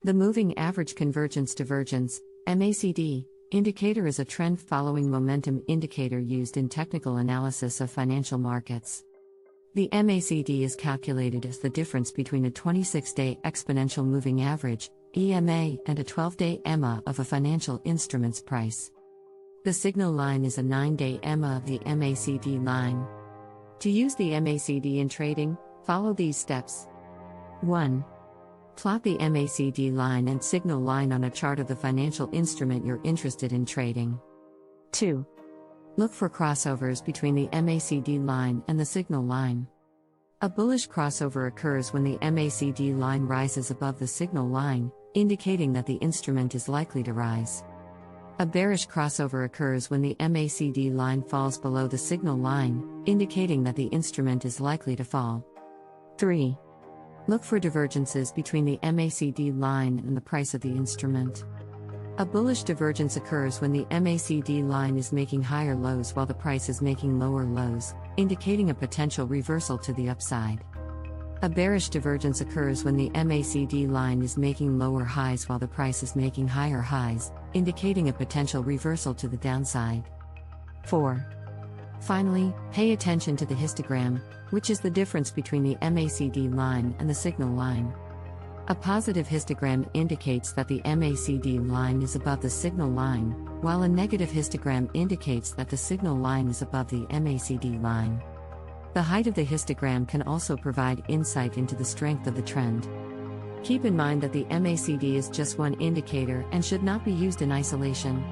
The Moving Average Convergence Divergence (MACD) indicator is a trend-following momentum indicator used in technical analysis of financial markets. The MACD is calculated as the difference between a 26-day exponential moving average (EMA) and a 12-day EMA of a financial instrument's price. The signal line is a 9-day EMA of the MACD line. To use the MACD in trading, follow these steps. 1. Plot the MACD line and signal line on a chart of the financial instrument you're interested in trading. 2. Look for crossovers between the MACD line and the signal line. A bullish crossover occurs when the MACD line rises above the signal line, indicating that the instrument is likely to rise. A bearish crossover occurs when the MACD line falls below the signal line, indicating that the instrument is likely to fall. 3. Look for divergences between the MACD line and the price of the instrument. A bullish divergence occurs when the MACD line is making higher lows while the price is making lower lows, indicating a potential reversal to the upside. A bearish divergence occurs when the MACD line is making lower highs while the price is making higher highs, indicating a potential reversal to the downside. 4. Finally, pay attention to the histogram, which is the difference between the MACD line and the signal line. A positive histogram indicates that the MACD line is above the signal line, while a negative histogram indicates that the signal line is above the MACD line. The height of the histogram can also provide insight into the strength of the trend. Keep in mind that the MACD is just one indicator and should not be used in isolation.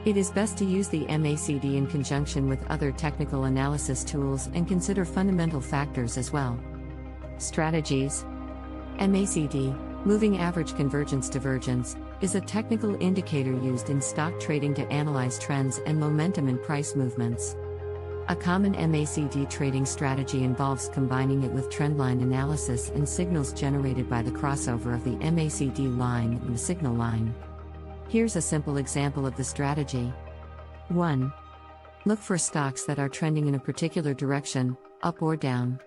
It is best to use the MACD in conjunction with other technical analysis tools and consider fundamental factors as well. Strategies. MACD, Moving Average Convergence Divergence, is a technical indicator used in stock trading to analyze trends and momentum in price movements. A common MACD trading strategy involves combining it with trendline analysis and signals generated by the crossover of the MACD line and the signal line. Here's a simple example of the strategy. 1. Look for stocks that are trending in a particular direction, up or down.